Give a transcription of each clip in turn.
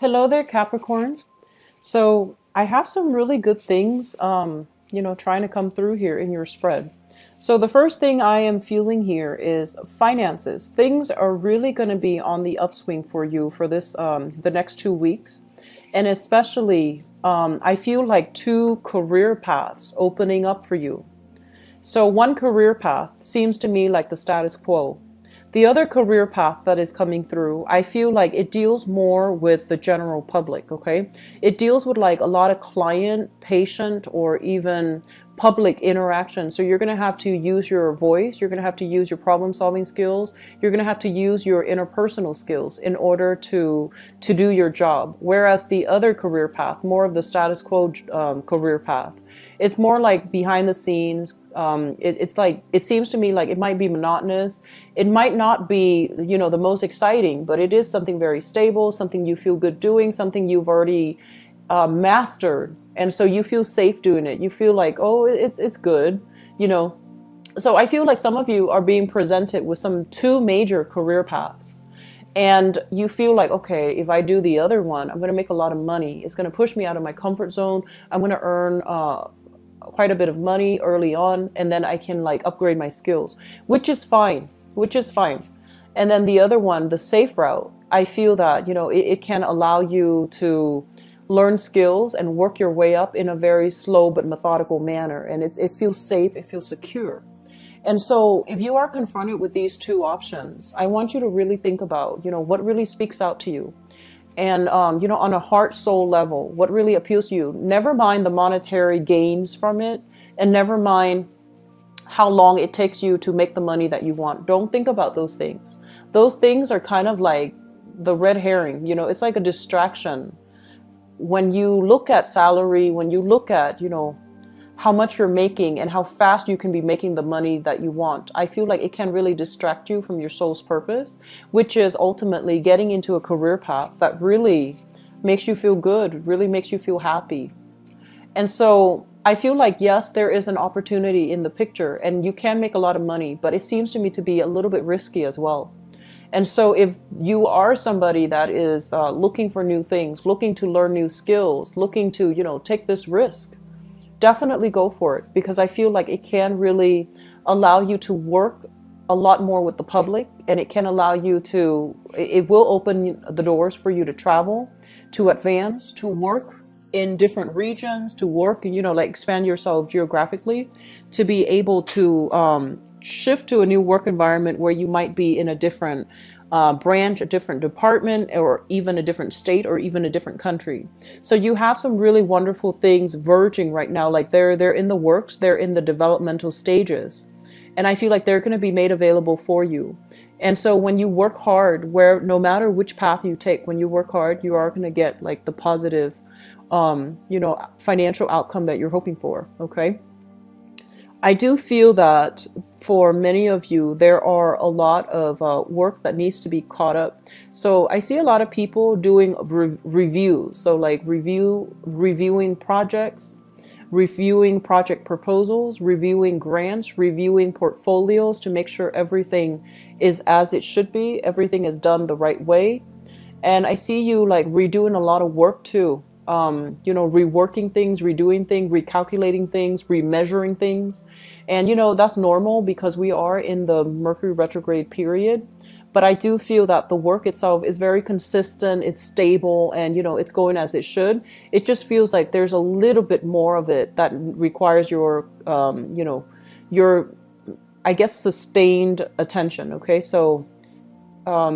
Hello there, Capricorns. So I have some really good things, trying to come through here in your spread. So the first thing I am feeling here is finances. Things are really going to be on the upswing for you for this, the next 2 weeks. And especially, I feel like two career paths opening up for you. So one career path seems to me like the status quo. The other career path that is coming through, I feel like it deals more with the general public, okay? It deals with like a lot of client, patient, or even public interaction. So you're going to have to use your voice, you're going to have to use your problem solving skills, you're going to have to use your interpersonal skills in order to do your job. Whereas the other career path, more of the status quo career path, it's more like behind the scenes. It's like, it seems to me like it might be monotonous. It might not be, the most exciting, but it is something very stable, something you feel good doing, something you've already mastered. And so you feel safe doing it. You feel like, oh, it's good, you know. So I feel like some of you are being presented with some two major career paths. And you feel like, okay, if I do the other one, I'm going to make a lot of money. It's going to push me out of my comfort zone. I'm going to earn quite a bit of money early on, and then I can like upgrade my skills, which is fine, which is fine. And then the other one, the safe route, I feel that, it can allow you to learn skills and work your way up in a very slow but methodical manner. And it feels safe, it feels secure. And so if you are confronted with these two options, I want you to really think about, what really speaks out to you. And, on a heart soul level, what really appeals to you. Never mind the monetary gains from it, and never mind how long it takes you to make the money that you want. Don't think about those things. Those things are kind of like the red herring, it's like a distraction. When you look at salary, when you look at, how much you're making and how fast you can be making the money that you want, I feel like it can really distract you from your soul's purpose, which is ultimately getting into a career path that really makes you feel good, really makes you feel happy. And so I feel like, yes, there is an opportunity in the picture and you can make a lot of money, but it seems to me to be a little bit risky as well. And so if you are somebody that is looking for new things, looking to learn new skills, looking to, take this risk, definitely go for it, because I feel like it can really allow you to work a lot more with the public, and it can allow you to, it will open the doors for you to travel, to advance, to work in different regions, to work, like expand yourself geographically, to be able to shift to a new work environment where you might be in a different branch, a different department, or even a different state, or even a different country. So you have some really wonderful things verging right now, like they're in the works, they're in the developmental stages. And I feel like they're going to be made available for you. And so when you work hard, where no matter which path you take, when you work hard, you are going to get like the positive, financial outcome that you're hoping for. Okay. I do feel that for many of you, there are a lot of work that needs to be caught up. So I see a lot of people doing reviews. So like reviewing projects, reviewing project proposals, reviewing grants, reviewing portfolios to make sure everything is as it should be, everything is done the right way. And I see you like redoing a lot of work too. Reworking things, redoing things, recalculating things, remeasuring things. And, that's normal because we are in the Mercury retrograde period. But I do feel that the work itself is very consistent, it's stable, and, it's going as it should. It just feels like there's a little bit more of it that requires your, your, I guess, sustained attention. Okay. So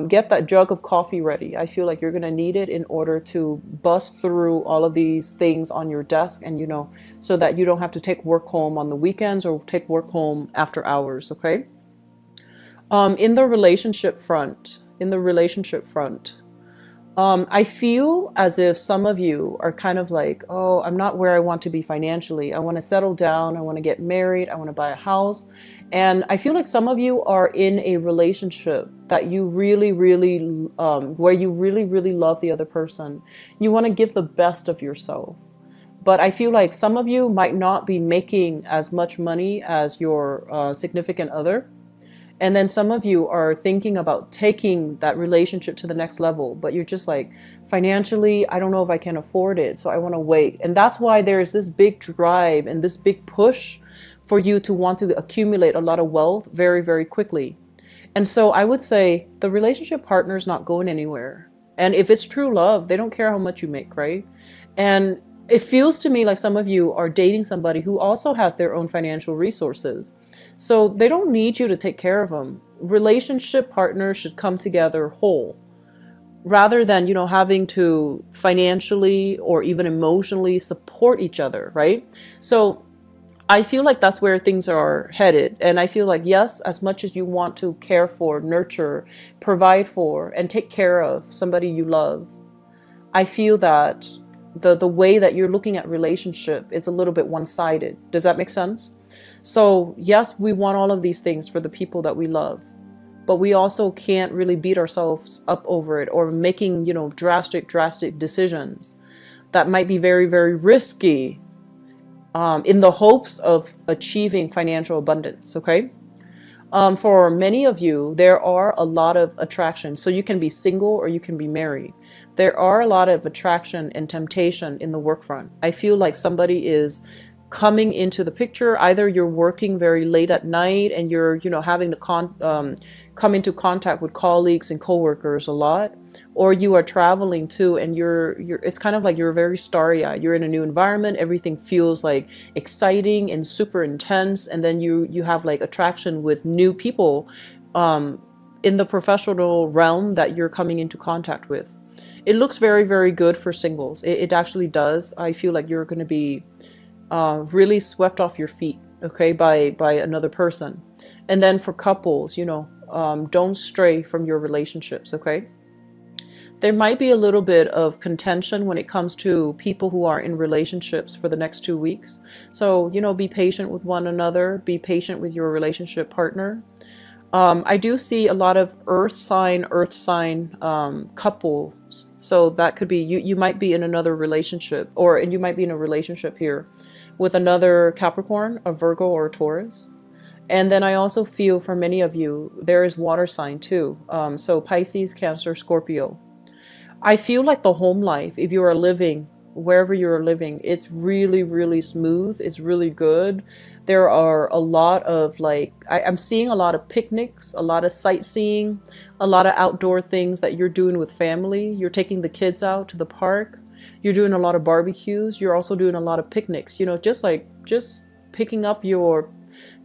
get that jug of coffee ready. I feel like you're going to need it in order to bust through all of these things on your desk, and so that you don't have to take work home on the weekends or take work home after hours. Okay. In the relationship front, I feel as if some of you are kind of like, oh, I'm not where I want to be financially. I want to settle down. I want to get married. I want to buy a house. And I feel like some of you are in a relationship that you really, really, where you really, really love the other person. You want to give the best of yourself. But I feel like some of you might not be making as much money as your significant other. And then some of you are thinking about taking that relationship to the next level, but you're just like, financially, I don't know if I can afford it, so I want to wait. And that's why there's this big drive and this big push for you to want to accumulate a lot of wealth very, very quickly. And so I would say the relationship partner is not going anywhere. And if it's true love, they don't care how much you make, right? And it feels to me like some of you are dating somebody who also has their own financial resources. So they don't need you to take care of them. Relationship partners should come together whole rather than, having to financially or even emotionally support each other, right? So I feel like that's where things are headed. And I feel like, yes, as much as you want to care for, nurture, provide for, and take care of somebody you love, I feel that the way that you're looking at relationship, it's a little bit one-sided. Does that make sense? So yes, we want all of these things for the people that we love, but we also can't really beat ourselves up over it or making, drastic decisions that might be very, very risky in the hopes of achieving financial abundance, okay? For many of you, there are a lot of attractions. So you can be single or you can be married. There are a lot of attraction and temptation in the work front. I feel like somebody is coming into the picture. Either you're working very late at night and you're, having to come into contact with colleagues and coworkers a lot, or you are traveling too, and you're it's kind of like you're very starry-eyed. You're in a new environment. Everything feels like exciting and super intense, and then you have like attraction with new people in the professional realm that you're coming into contact with. It looks very, very good for singles. It actually does. I feel like you're going to be really swept off your feet, okay, by another person. And then for couples, don't stray from your relationships, okay? There might be a little bit of contention when it comes to people who are in relationships for the next 2 weeks. So, be patient with one another, be patient with your relationship partner. I do see a lot of earth sign couples. So that could be, you might be in another relationship, and you might be in a relationship here with another Capricorn, a Virgo, or a Taurus. And then I also feel for many of you, there is water sign too. So Pisces, Cancer, Scorpio. I feel like the home life, if you are living, wherever you're living, it's really, really smooth. It's really good. There are a lot of I'm seeing a lot of picnics, a lot of sightseeing, a lot of outdoor things that you're doing with family. You're taking the kids out to the park. You're doing a lot of barbecues. You're also doing a lot of picnics, just picking up your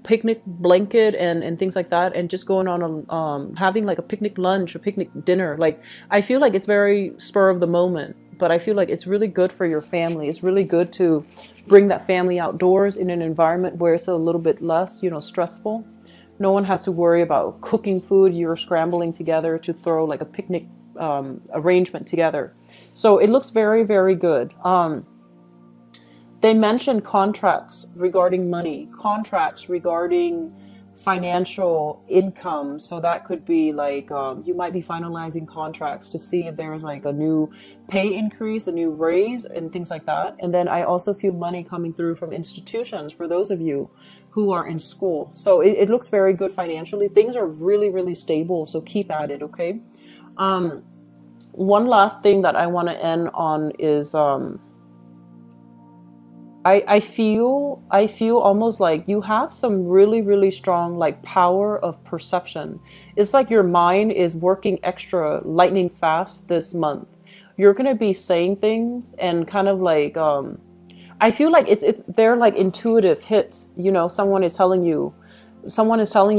picnic blanket and things like that, and just going on having like a picnic lunch, a picnic dinner. Like, I feel like it's very spur of the moment, but I feel like it's really good for your family. It's really good to bring that family outdoors in an environment where it's a little bit less, stressful. No one has to worry about cooking food. You're scrambling together to throw like a picnic arrangement together. So it looks very, very good. They mentioned contracts regarding money, contracts regarding financial income. So that could be like, you might be finalizing contracts to see if there's like a new pay increase, a new raise, and things like that. And then I also feel money coming through from institutions for those of you who are in school. So it looks very good financially. Things are really, really stable. So keep at it, okay? One last thing that I want to end on is, I feel almost like you have some really, really strong like power of perception. It's like your mind is working extra lightning fast this month. You're going to be saying things and kind of like, I feel like they're like intuitive hits. Someone is telling you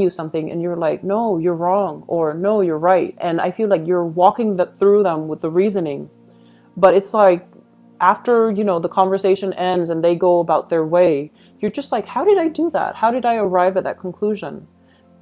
something and you're like, no, you're wrong, or no, you're right. And I feel like you're walking through them with the reasoning, but it's like, after, the conversation ends and they go about their way, you're just like, how did I do that? How did I arrive at that conclusion?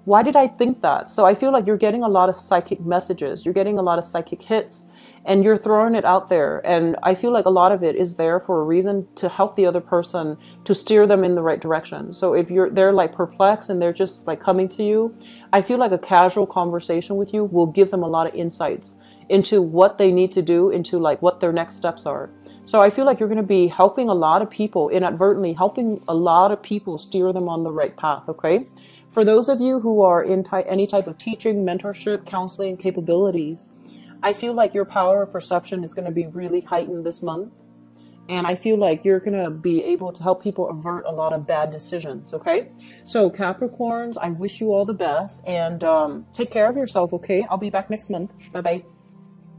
Why did I think that? So I feel like you're getting a lot of psychic messages. You're getting a lot of psychic hits and you're throwing it out there. And I feel like a lot of it is there for a reason, to help the other person, to steer them in the right direction. So if they're like perplexed and they're just like coming to you, I feel like a casual conversation with you will give them a lot of insights into what they need to do, into like what their next steps are. So I feel like you're going to be helping a lot of people, inadvertently helping a lot of people steer them on the right path, okay? For those of you who are in any type of teaching, mentorship, counseling capabilities, I feel like your power of perception is going to be really heightened this month. And I feel like you're going to be able to help people avert a lot of bad decisions, okay? So Capricorns, I wish you all the best, and take care of yourself, okay? I'll be back next month. Bye-bye.